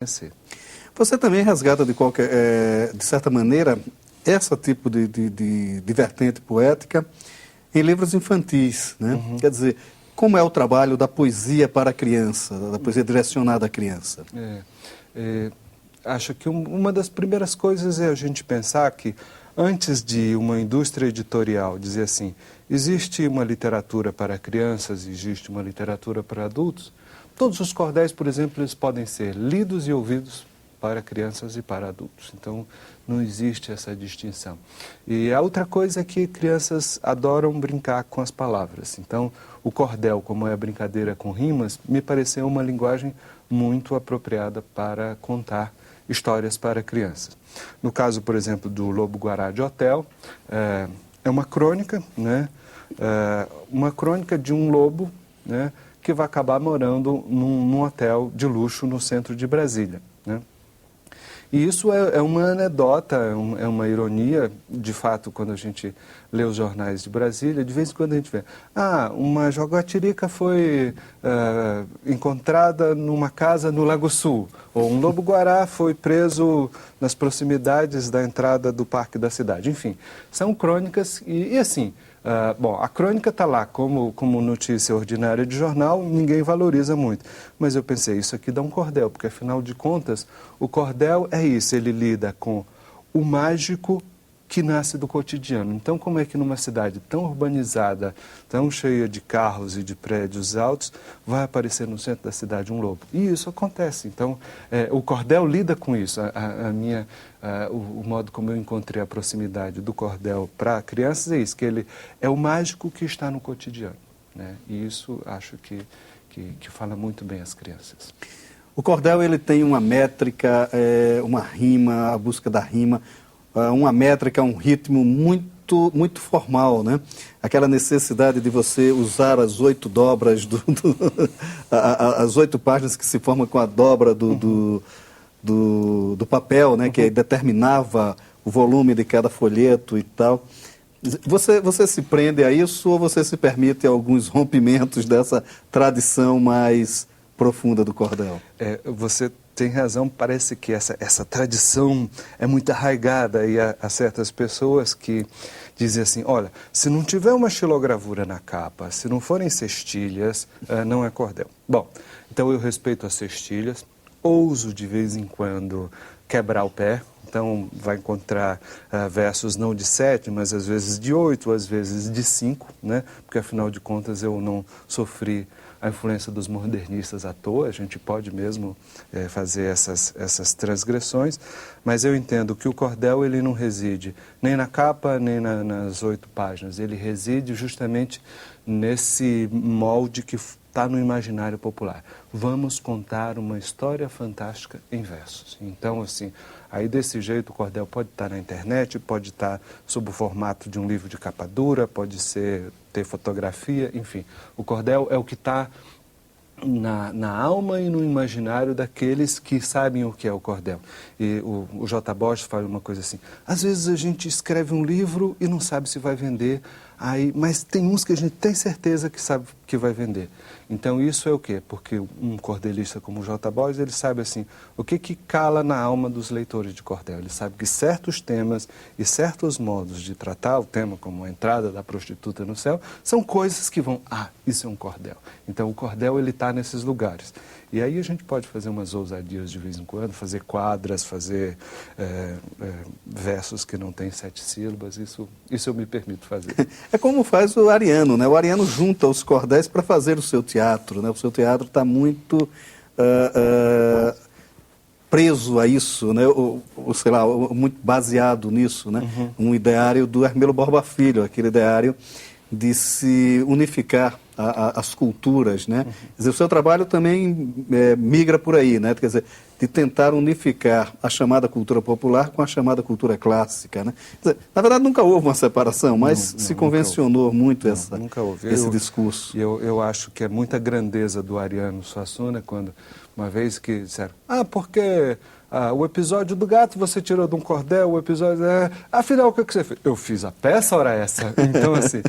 conhecer. Você também resgata de certa maneira, esse tipo de vertente poética em livros infantis, né? Quer dizer, como é o trabalho da poesia para a criança, da poesia direcionada à criança? Acho que uma das primeiras coisas é a gente pensar que antes de uma indústria editorial dizer assim, existe uma literatura para crianças, existe uma literatura para adultos, todos os cordéis, por exemplo, eles podem ser lidos e ouvidos para crianças e para adultos. Então, não existe essa distinção. E a outra coisa é que crianças adoram brincar com as palavras. Então, o cordel, como é a brincadeira com rimas, me pareceu uma linguagem muito apropriada para contar histórias para crianças. No caso, por exemplo, do Lobo-Guará de Hotel, é uma crônica, né? Uma crônica de um lobo, né? Que vai acabar morando num hotel de luxo no centro de Brasília, né? E isso é uma anedota, é uma ironia, de fato, quando a gente lê os jornais de Brasília, de vez em quando a gente vê, uma jaguatirica foi encontrada numa casa no Lago Sul, ou um lobo-guará foi preso nas proximidades da entrada do parque da cidade. Enfim, são crônicas e assim... a crônica está lá como notícia ordinária de jornal, ninguém valoriza muito. Mas eu pensei, isso aqui dá um cordel, porque afinal de contas, o cordel é isso, ele lida com o mágico que nasce do cotidiano. Então, como é que numa cidade tão urbanizada, tão cheia de carros e de prédios altos, vai aparecer no centro da cidade um lobo? E isso acontece. Então, o cordel lida com isso. O modo como eu encontrei a proximidade do cordel para crianças é isso, que ele é o mágico que está no cotidiano, né? E isso acho que fala muito bem às crianças. O cordel ele tem uma métrica, uma rima, a busca da rima, uma métrica, um ritmo muito formal, né? Aquela necessidade de você usar as 8 dobras, as 8 páginas que se formam com a dobra do papel, né? Que determinava o volume de cada folheto e tal. Você se prende a isso ou você se permite alguns rompimentos dessa tradição mais profunda do cordel? Você tem razão, parece que essa tradição é muito arraigada e há certas pessoas que dizem assim, olha, se não tiver uma xilogravura na capa, se não forem cestilhas, não é cordel. Bom, então eu respeito as cestilhas, ouso de vez em quando quebrar o pé, então vai encontrar versos não de 7, mas às vezes de 8, às vezes de 5, né? Porque afinal de contas eu não sofri a influência dos modernistas à toa, a gente pode mesmo fazer essas transgressões, mas eu entendo que o cordel ele não reside nem na capa, nem nas 8 páginas, ele reside justamente nesse molde que está no imaginário popular. Vamos contar uma história fantástica em versos. Então, assim, aí desse jeito o cordel pode estar na internet, pode estar sob o formato de um livro de capa dura, pode ter fotografia, enfim. O cordel é o que está na alma e no imaginário daqueles que sabem o que é o cordel. E o J. Borges fala uma coisa assim, às vezes a gente escreve um livro e não sabe se vai vender, mas tem uns que a gente tem certeza que sabe que vai vender. Então isso é o quê? Porque um cordelista como o J. Borges, ele sabe assim, o que cala na alma dos leitores de cordel. Ele sabe que certos temas e certos modos de tratar o tema, como a entrada da prostituta no céu, são coisas que vão, isso é um cordel. Então o cordel ele está nesses lugares. E aí a gente pode fazer umas ousadias de vez em quando, fazer quadras, fazer versos que não têm 7 sílabas, isso eu me permito fazer. É como faz o Ariano, né? O Ariano junta os cordéis para fazer o seu teatro, né? O seu teatro está muito preso a isso, né? Sei lá, muito baseado nisso, né? Um ideário do Hermelo Borba Filho, aquele ideário de se unificar as culturas, né? Quer dizer, o seu trabalho também migra por aí, né? Quer dizer, de tentar unificar a chamada cultura popular com a chamada cultura clássica, né? Quer dizer, na verdade, nunca houve uma separação, mas se convencionou muito esse discurso. Eu acho que é muita grandeza do Ariano Suassuna, quando uma vez que disseram, porque... o episódio do gato você tirou de um cordel, o episódio... afinal, o que você fez? Eu fiz a peça, ora essa. Então, assim,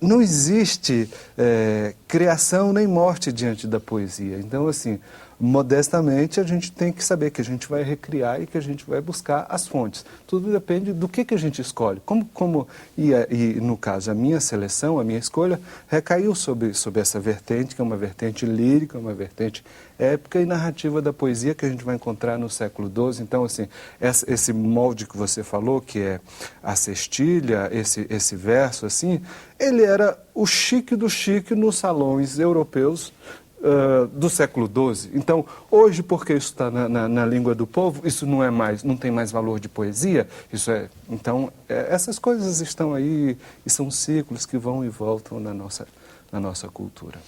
não existe criação nem morte diante da poesia. Então, assim, modestamente, a gente tem que saber que a gente vai recriar e que a gente vai buscar as fontes. Tudo depende do que a gente escolhe. E no caso, a minha seleção, a minha escolha, recaiu sobre essa vertente, que é uma vertente lírica, uma vertente épica e narrativa da poesia que a gente vai encontrar no século XII. Então, assim, esse molde que você falou, que é a cestilha, esse verso, assim, ele era o chique do chique nos salões europeus do século XII. Então, hoje, porque isso está na língua do povo, isso não tem mais valor de poesia. Então, essas coisas estão aí e são ciclos que vão e voltam na nossa cultura.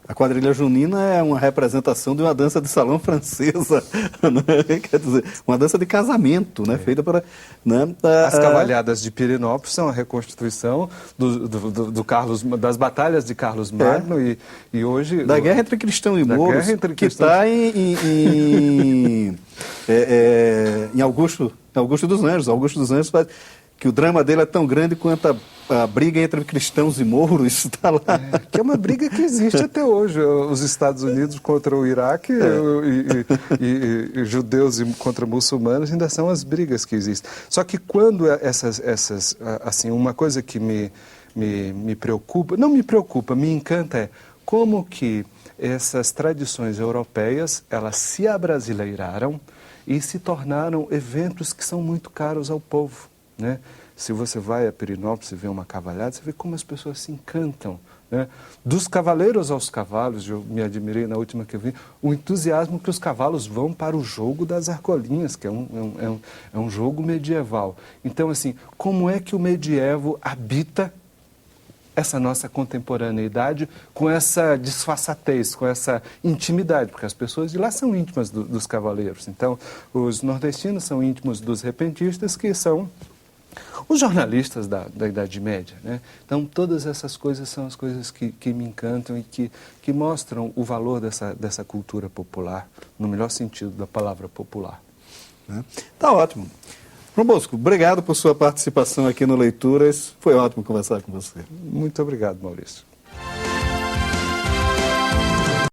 A quadrilha junina é uma representação de uma dança de salão francesa, né? Quer dizer, uma dança de casamento, né? Feita para... Né? As cavalhadas de Pirenópolis são a reconstituição das batalhas de Carlos Magno e hoje... Da guerra entre cristão e mouros, que está em Augusto dos Anjos. Augusto dos Anjos faz... que o drama dele é tão grande quanto a briga entre cristãos e mouros está lá. Que é uma briga que existe até hoje. Os Estados Unidos contra o Iraque e judeus contra muçulmanos ainda são as brigas que existem. Só que quando assim, uma coisa que me preocupa, não me preocupa, me encanta é como que essas tradições europeias, elas se abrasileiraram e se tornaram eventos que são muito caros ao povo. Né? Se você vai a Pirenópolis e vê uma cavalhada, você vê como as pessoas se encantam. Né? Dos cavaleiros aos cavalos, eu me admirei na última que eu vi, o entusiasmo que os cavalos vão para o jogo das argolinhas, que é um jogo medieval. Então, assim, como é que o medievo habita essa nossa contemporaneidade com essa disfarçatez, com essa intimidade, porque as pessoas de lá são íntimas dos cavaleiros. Então, os nordestinos são íntimos dos repentistas, que são os jornalistas da Idade Média. Né? Então, todas essas coisas são as coisas que me encantam e que mostram o valor dessa cultura popular, no melhor sentido da palavra popular. Tá ótimo. João Bosco, obrigado por sua participação aqui no Leituras. Foi ótimo conversar com você. Muito obrigado, Maurício.